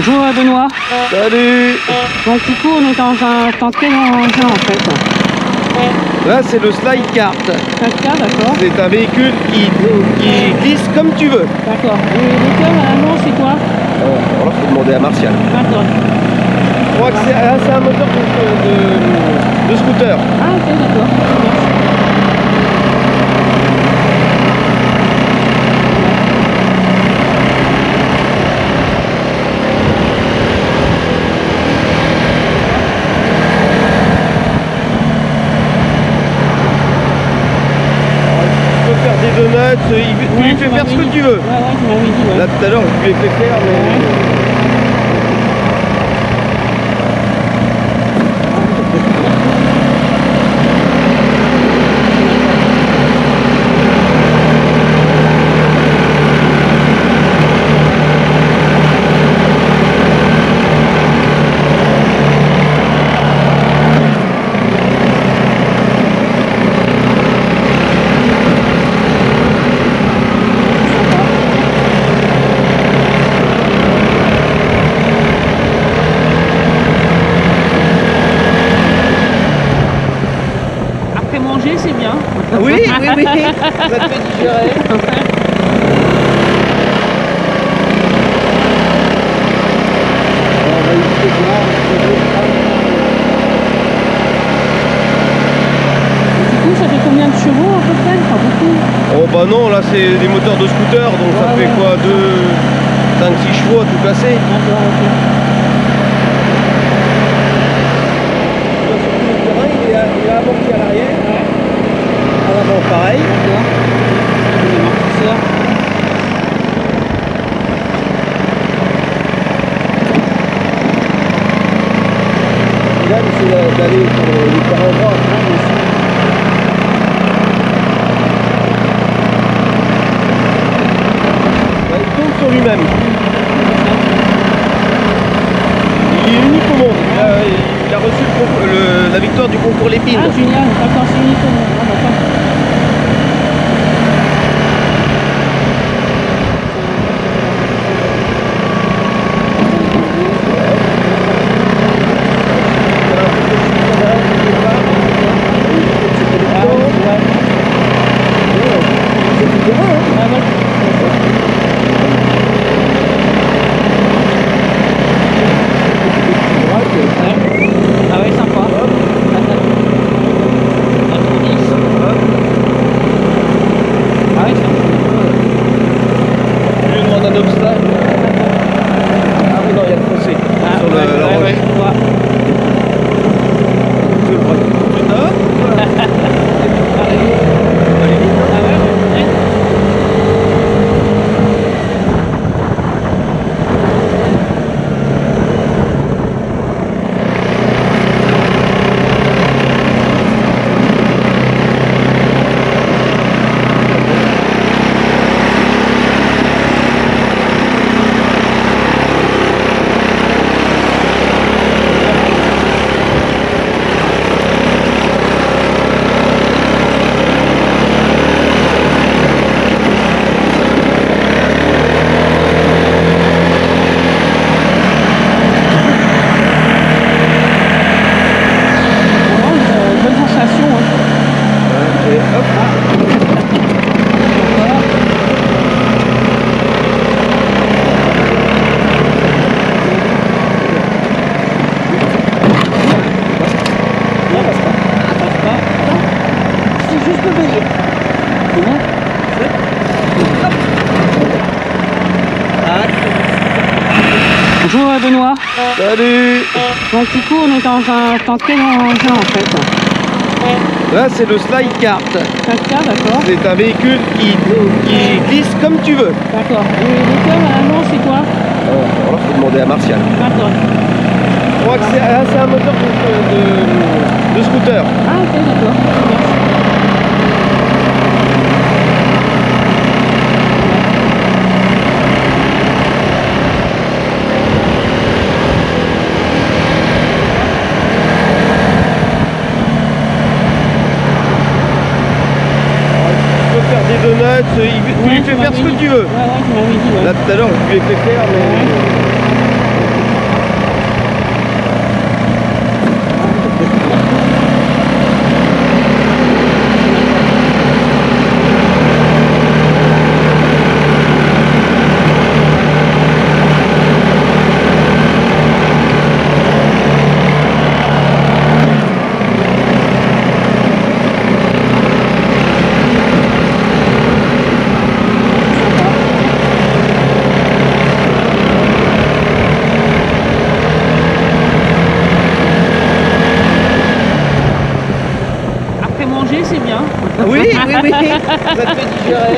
Bonjour Benoît. Salut. Donc du coup on est dans quel engin en fait? Là c'est le slide kart. D'accord, d'accord. C'est un véhicule qui glisse comme tu veux. D'accord. Et le moteur normalement c'est quoi? Alors là faut demander à Martial. D'accord. Je crois que c'est un moteur de scooter. Ah ok, d'accord. Faire des donuts, tu lui fais faire ce que tu veux. Ouais, tu m'avais dit, ouais. Là tout à l'heure je lui ai fait faire mais... Manger c'est bien. Oui, oui, oui, ça te fait digérer. Du coup ça fait combien de chevaux à peu près? Pas beaucoup. Oh bah non, là c'est des moteurs de scooter, donc ça fait quoi, 5-6 chevaux à tout casser. D'accord, ok. Il est amorti à l'arrière. À l'avant pareil. D'accord. Les amortisseurs. Là, c'est d'aller sur les terrains gras. Il tourne sur lui-même. Il est unique au monde. Il a reçu la victoire du concours Lépine. Ah génial, d'accord, c'est unique au monde. Ah, d'accord. Ah ouais, sympa. Ah ouais, Je lui demande un obstacle. Ah oui, non, il y a le fossé. Sur la roche. ouais. Je le prends. Bonjour Benoît. Salut. Donc du coup on est dans quel engin en fait? Là c'est le slide kart. D'accord. C'est un véhicule qui glisse comme tu veux. D'accord. Et le moteur normalement c'est quoi? Alors là faut demander à Martial. D'accord. Je crois que c'est un moteur de scooter. Ah ok, d'accord. des donuts, tu lui fais faire ce que tu veux. Ouais, tu m'avais dit, ouais. Là tout à l'heure je lui ai fait faire mais... Oui, oui, oui, ça te fait digérer.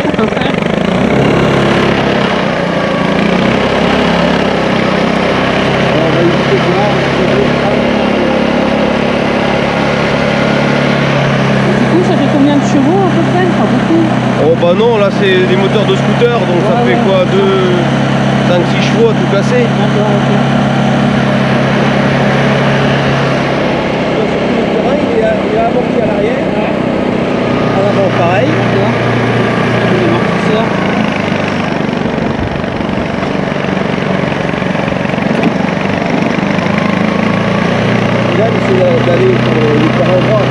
Du coup, ça fait combien de chevaux à peu près? Pas beaucoup. Oh bah non, là c'est des moteurs de scooter, donc ça Ouais, fait ouais. quoi, 5-6 chevaux à tout casser. D'accord, ok. Il est amorti à l'arrière, à l'avant pareil. D'accord. Les amortisseurs. Et là, c'est d'aller sur les terrains droits.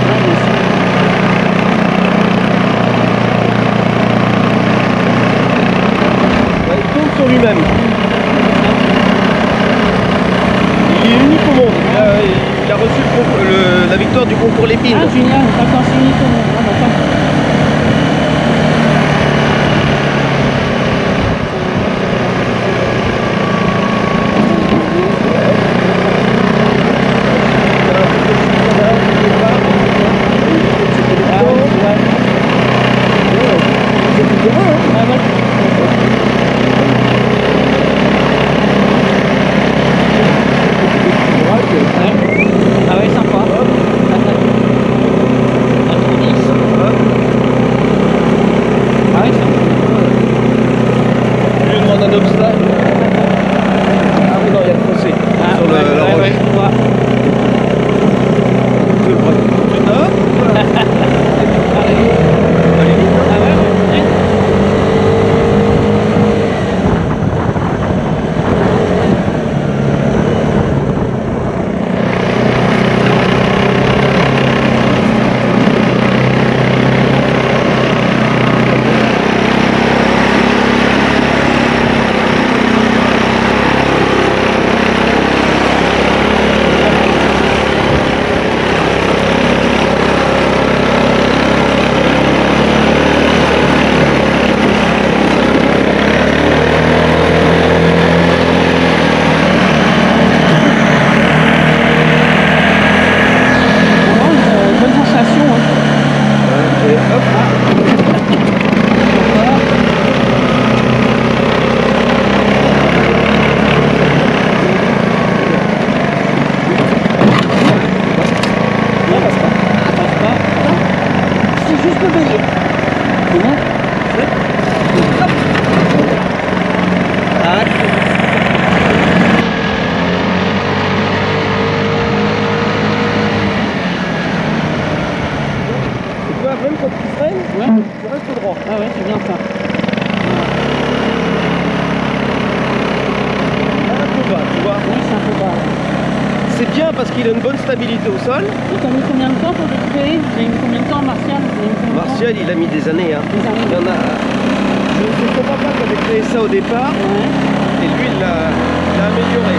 Là, il tourne sur lui-même. Il est unique au monde. Il a reçu la victoire du concours Lépine. Ah, génial. D'accord, c'est unique au monde. Ah, d'accord. Ah, ouais. Ah ouais, sympa. Ah ouais, sympa. Je lui demande un obstacle. Ah oui, non, il y a le fossé. Ah, Sur ouais, la ouais, roche. ouais, je vois. Je le prends. Tu notes? Allez. Allez. Ah ouais, ouais. Bonne sensation. Hein. Et hop. Non, passe pas. Passe pas. C'est juste le bélier. Comment? Tu vois, même quand tu freines, Ouais. tu restes droit. Ah ouais, c'est bien ça. Un peu bas, tu vois. Oui, c'est un peu bas. C'est bien parce qu'il a une bonne stabilité au sol. Et t'as mis combien de temps pour le créer? Vous avez mis combien de temps, Martial? Vous avez mis combien de temps? Martial, il a mis des années. Hein. Des années. Il y en a. Je ne comprends pas qu'il avait créé ça au départ. Ouais. Et lui, il l'a amélioré.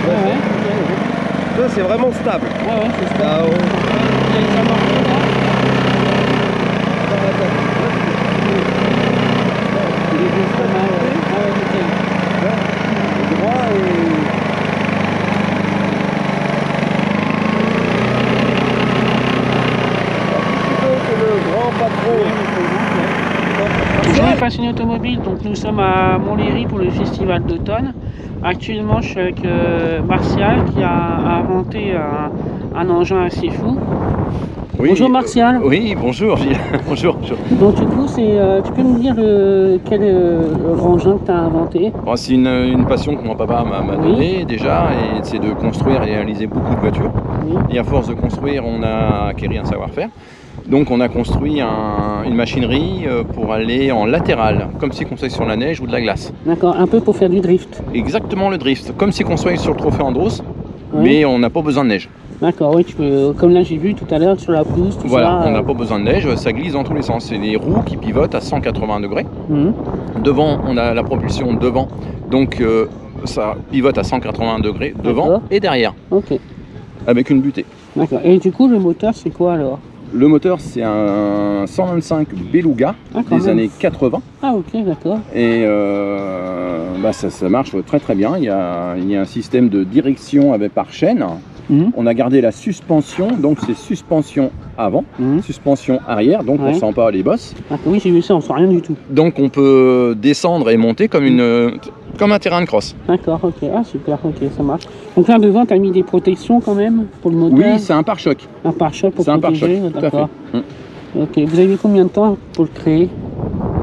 Ouais, ouais, ok, Ça, c'est vraiment stable. ouais. Ouais, c'est ça. Là-haut. Il y a les amortis là. Il est bien Pas mal, ouais. Ah ouais, nickel. droit et. Le grand patron. Bonjour les passionnés automobiles, donc nous sommes à Montlhéry pour le festival d'automne. Actuellement je suis avec Martial qui a inventé un engin assez fou. Oui, Bonjour Martial. Oui, bonjour Gilles. Bonjour. Donc du coup tu peux nous dire quel engin que tu as inventé? Bon, c'est une passion que mon papa m'a Oui. donnée déjà, et c'est de construire et réaliser beaucoup de voitures. Oui. Et à force de construire, on a acquis un savoir-faire. Donc on a construit une machinerie pour aller en latéral, comme si on soit sur la neige ou de la glace. D'accord, un peu pour faire du drift. Exactement le drift, comme si on soit sur le trophée Andros, Oui. mais on n'a pas besoin de neige. D'accord, oui, tu peux, comme là j'ai vu tout à l'heure sur la pelouse, tout Voilà, ça. on n'a pas besoin de neige, ça glisse dans tous les sens. C'est des roues qui pivotent à 180 degrés. Mhm. Devant, on a la propulsion devant, donc ça pivote à 180 degrés devant D'accord. et derrière, Ok, avec une butée. d'accord. Et du coup le moteur c'est quoi alors? Le moteur, c'est un 125 Beluga Ah, quand des même. années 80. Ah ok, d'accord. Et ça marche très très bien. Il y a un système de direction par chaîne. Mhm. On a gardé la suspension, donc c'est suspension avant, Mhm. suspension arrière, donc on Ouais. ne sent pas les bosses. Oui, j'ai vu ça, on sent rien du tout. Donc on peut descendre et monter comme un terrain de cross. D'accord, ok. Ah, super, ok, ça marche. Donc là, devant, tu as mis des protections quand même pour le moteur. Oui, c'est un pare-choc. Un pare-choc pour C'est un protéger. pare-choc, tout à D'accord. fait. Ok, vous avez mis combien de temps pour le créer?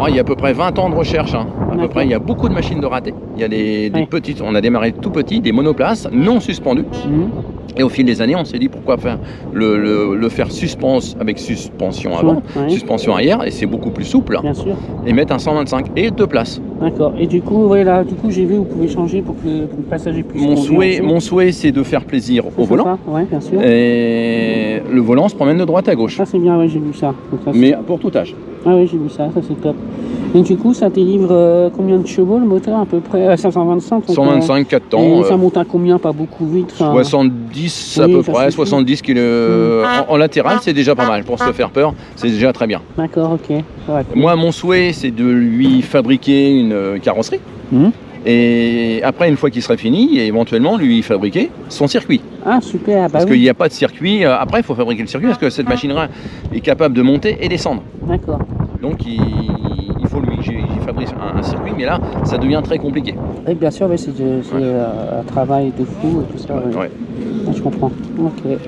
Il y a à peu près 20 ans de recherche, hein. À peu D'accord. près. Il y a beaucoup de machines de ratés. Il y a des Ouais. petites, on a démarré tout petit, des monoplaces non suspendues. Mhm. Et au fil des années, on s'est dit pourquoi faire le faire avec suspension avant, Ouais. suspension arrière, et c'est beaucoup plus souple, Bien sûr. et mettre un 125 et 2 places. D'accord. Et du coup, voilà, j'ai vu, vous pouvez changer pour que le passager puisse conduire. Mon souhait, c'est de faire plaisir au volant. Oui, bien sûr. Et le volant se promène de droite à gauche. Ça, c'est bien, ouais, j'ai vu ça. Donc, ça, Mais pour tout âge. Ah oui, j'ai vu ça, ça c'est top. Et du coup, ça délivre combien de chevaux le moteur à peu près 525 donc, 125, 4 temps. et ça monte à combien? Pas beaucoup vite. 70 à Oui, peu ça près, suffit. 70 kg. En latéral, c'est déjà pas mal. Pour se faire peur, c'est déjà très bien. D'accord, ok. Ouais. Moi, mon souhait, c'est de lui fabriquer une carrosserie. Mhm. Et après, une fois qu'il serait fini, éventuellement lui fabriquer son circuit. Ah, super. Bah Parce oui. qu'il n'y a pas de circuit. Après, il faut fabriquer le circuit parce que cette machine est capable de monter et descendre. D'accord. Donc, il faut lui. J'ai fabriqué un circuit, mais là, ça devient très compliqué. Oui, bien sûr, c'est un travail de fou et tout ça. Ouais. Ouais. Ah, je comprends. Ok.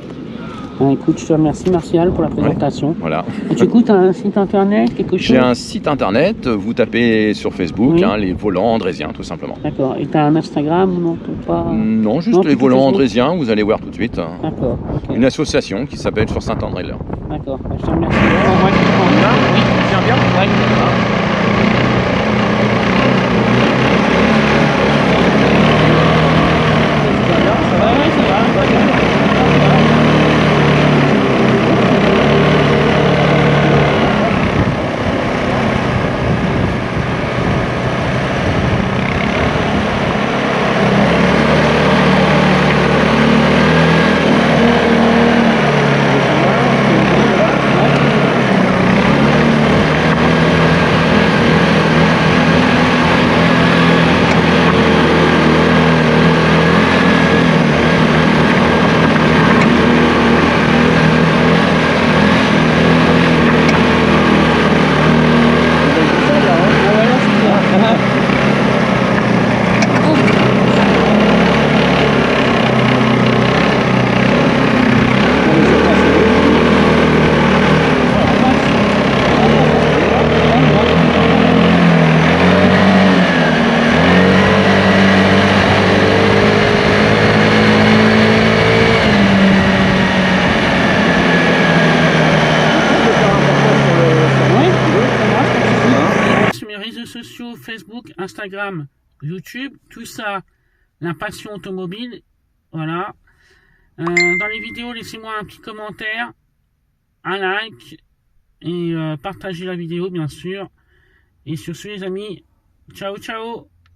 Écoute, je te remercie, Martial, pour la présentation. Voilà. Et du coup, tu as un site internet, quelque chose? J'ai un site internet, vous tapez sur Facebook, Oui. les volants andrésiens, tout simplement. D'accord. Et tu as un Instagram ou non pas... Non, juste Non, les plutôt volants Facebook. andrésiens, vous allez voir tout de suite. D'accord. Ok. Une association qui s'appelle Sur Saint-André-de-l'Eure. D'accord. Je te remercie. Oui. Tiens bien. Sociaux, Facebook, Instagram, YouTube, tout ça, la passion automobile, voilà. Dans les vidéos, laissez-moi un petit commentaire, un like et partagez la vidéo bien sûr. Et sur ce les amis, ciao ciao.